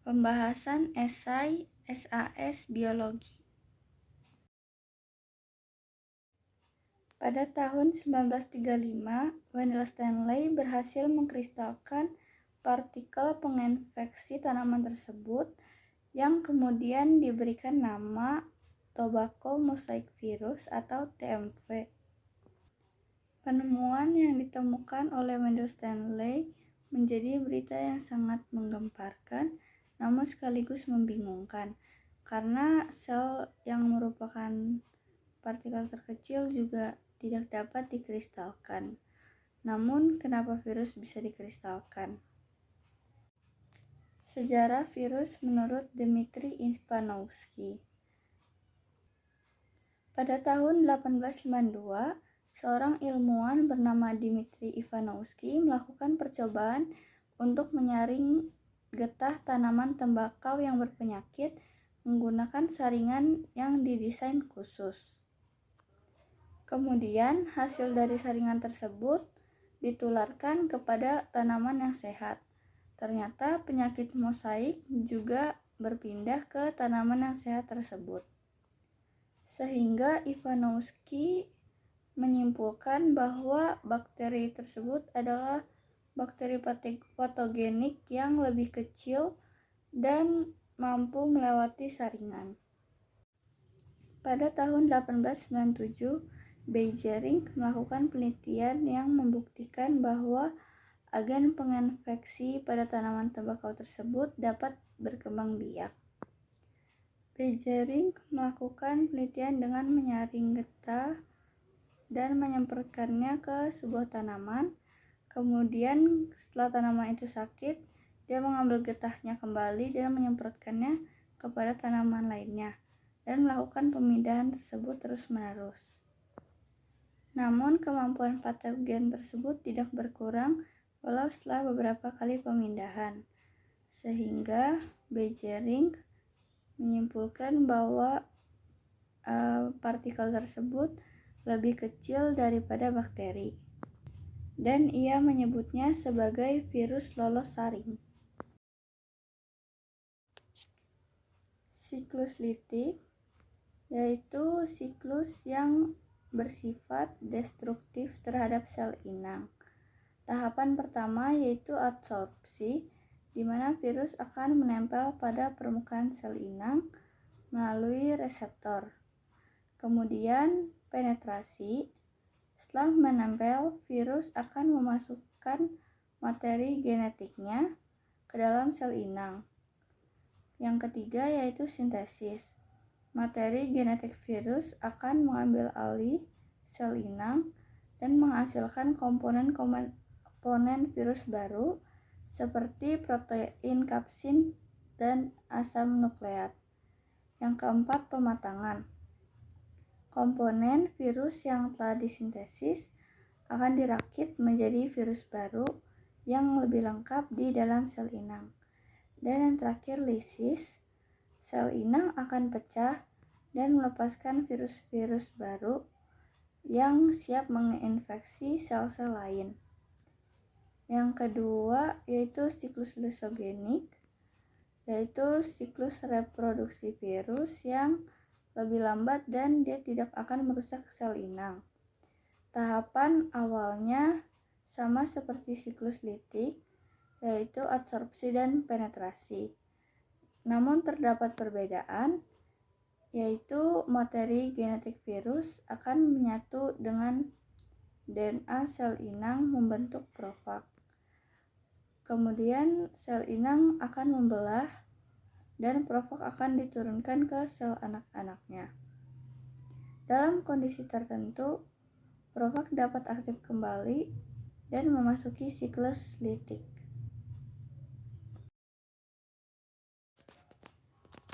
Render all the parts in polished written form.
Pembahasan esai SAS Biologi. Pada tahun 1935, Wendell Stanley berhasil mengkristalkan partikel penginfeksi tanaman tersebut yang kemudian diberikan nama Tobacco Mosaic Virus atau TMV. Penemuan yang ditemukan oleh Wendell Stanley menjadi berita yang sangat menggemparkan, namun sekaligus membingungkan, karena sel yang merupakan partikel terkecil juga tidak dapat dikristalkan. Namun, kenapa virus bisa dikristalkan? Sejarah virus menurut Dmitri Ivanovsky. Pada tahun 1892, seorang ilmuwan bernama Dmitri Ivanovsky melakukan percobaan untuk menyaring getah tanaman tembakau yang berpenyakit menggunakan saringan yang didesain khusus. Kemudian, hasil dari saringan tersebut ditularkan kepada tanaman yang sehat. Ternyata penyakit mosaik juga berpindah ke tanaman yang sehat tersebut. Sehingga Ivanovsky menyimpulkan bahwa bakteri tersebut adalah bakteri patogenik yang lebih kecil dan mampu melewati saringan. Pada tahun 1897, Beijering melakukan penelitian yang membuktikan bahwa agen penginfeksi pada tanaman tembakau tersebut dapat berkembang biak. Beijering melakukan penelitian dengan menyaring getah dan menyemprotkannya ke sebuah tanaman. Kemudian setelah tanaman itu sakit, dia mengambil getahnya kembali dan menyemprotkannya kepada tanaman lainnya dan melakukan pemindahan tersebut terus-menerus. Namun kemampuan patogen tersebut tidak berkurang walau setelah beberapa kali pemindahan, sehingga Beijering menyimpulkan bahwa partikel tersebut lebih kecil daripada bakteri, dan ia menyebutnya sebagai virus lolos saring. Siklus litik yaitu siklus yang bersifat destruktif terhadap sel inang. Tahapan pertama yaitu adsorpsi, di mana virus akan menempel pada permukaan sel inang melalui reseptor. Kemudian penetrasi. Setelah menempel, virus akan memasukkan materi genetiknya ke dalam sel inang. Yang ketiga yaitu sintesis. Materi genetik virus akan mengambil alih sel inang dan menghasilkan komponen virus baru seperti protein kapsin dan asam nukleat. Yang keempat, pematangan. Komponen virus yang telah disintesis akan dirakit menjadi virus baru yang lebih lengkap di dalam sel inang. Dan yang terakhir, lisis. Sel inang akan pecah dan melepaskan virus-virus baru yang siap menginfeksi sel-sel lain. Yang kedua yaitu siklus lysogenik, yaitu siklus reproduksi virus yang lebih lambat dan dia tidak akan merusak sel inang. Tahapan awalnya sama seperti siklus litik, yaitu adsorpsi dan penetrasi. Namun terdapat perbedaan, yaitu materi genetik virus akan menyatu dengan DNA sel inang membentuk profag. Kemudian sel inang akan membelah dan profag akan diturunkan ke sel anak-anaknya. Dalam kondisi tertentu, profag dapat aktif kembali dan memasuki siklus litik.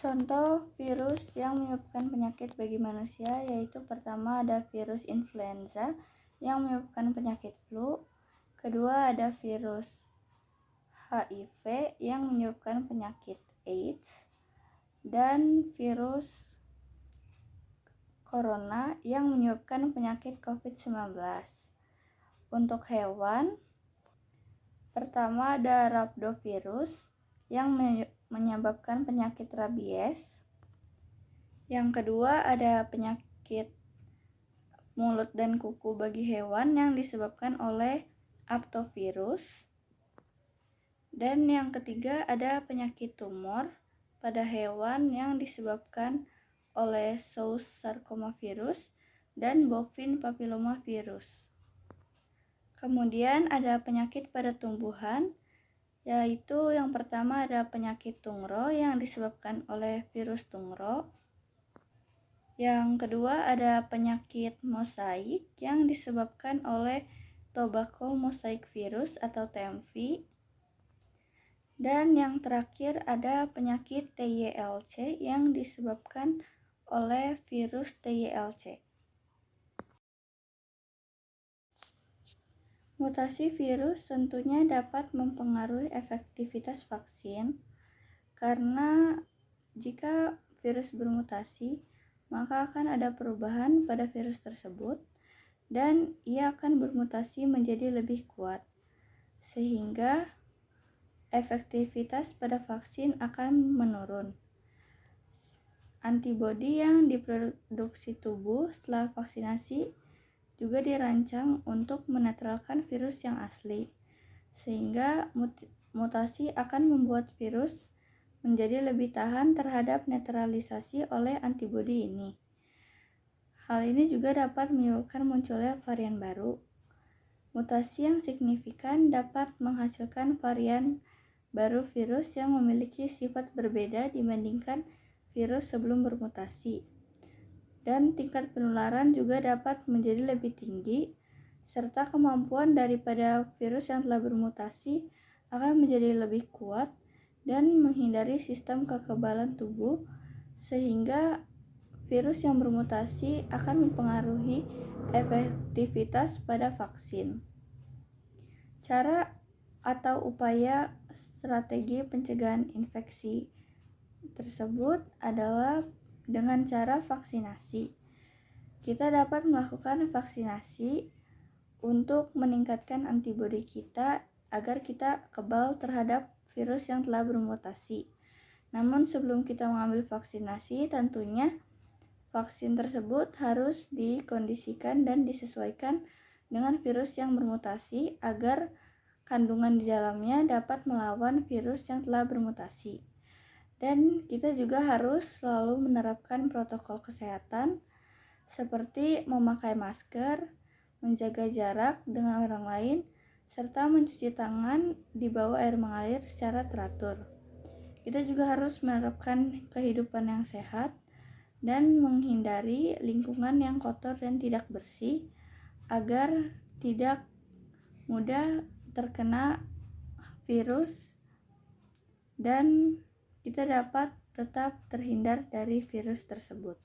Contoh virus yang menyebabkan penyakit bagi manusia yaitu pertama ada virus influenza yang menyebabkan penyakit flu, kedua ada virus HIV yang menyebabkan penyakit AIDS, dan virus corona yang menyebabkan penyakit COVID-19. Untuk hewan, pertama ada rhabdovirus yang menyebabkan penyakit rabies. Yang kedua ada penyakit mulut dan kuku bagi hewan yang disebabkan oleh aptovirus. Dan yang ketiga ada penyakit tumor pada hewan yang disebabkan oleh Zoster-sarcoma-virus dan bovine papillomavirus. Kemudian ada penyakit pada tumbuhan, yaitu yang pertama ada penyakit tungro yang disebabkan oleh virus tungro. Yang kedua ada penyakit mosaik yang disebabkan oleh tobacco mosaic virus atau TMV. Dan yang terakhir ada penyakit TYLC yang disebabkan oleh virus TYLC. Mutasi virus tentunya dapat mempengaruhi efektivitas vaksin, karena jika virus bermutasi, maka akan ada perubahan pada virus tersebut dan ia akan bermutasi menjadi lebih kuat, sehingga efektivitas pada vaksin akan menurun. Antibodi yang diproduksi tubuh setelah vaksinasi juga dirancang untuk menetralkan virus yang asli, sehingga mutasi akan membuat virus menjadi lebih tahan terhadap netralisasi oleh antibodi ini. Hal ini juga dapat menyebabkan munculnya varian baru. Mutasi yang signifikan dapat menghasilkan varian baru virus yang memiliki sifat berbeda dibandingkan virus sebelum bermutasi. Dan tingkat penularan juga dapat menjadi lebih tinggi, serta kemampuan daripada virus yang telah bermutasi akan menjadi lebih kuat dan menghindari sistem kekebalan tubuh, sehingga virus yang bermutasi akan mempengaruhi efektivitas pada vaksin. Cara atau upaya strategi pencegahan infeksi tersebut adalah dengan cara vaksinasi. Kita dapat melakukan vaksinasi untuk meningkatkan antibodi kita agar kita kebal terhadap virus yang telah bermutasi. Namun sebelum kita mengambil vaksinasi, tentunya vaksin tersebut harus dikondisikan dan disesuaikan dengan virus yang bermutasi agar kandungan di dalamnya dapat melawan virus yang telah bermutasi. Dan kita juga harus selalu menerapkan protokol kesehatan seperti memakai masker, menjaga jarak dengan orang lain, serta mencuci tangan di bawah air mengalir secara teratur. Kita juga harus menerapkan kehidupan yang sehat dan menghindari lingkungan yang kotor dan tidak bersih agar tidak mudah terkena virus dan kita dapat tetap terhindar dari virus tersebut.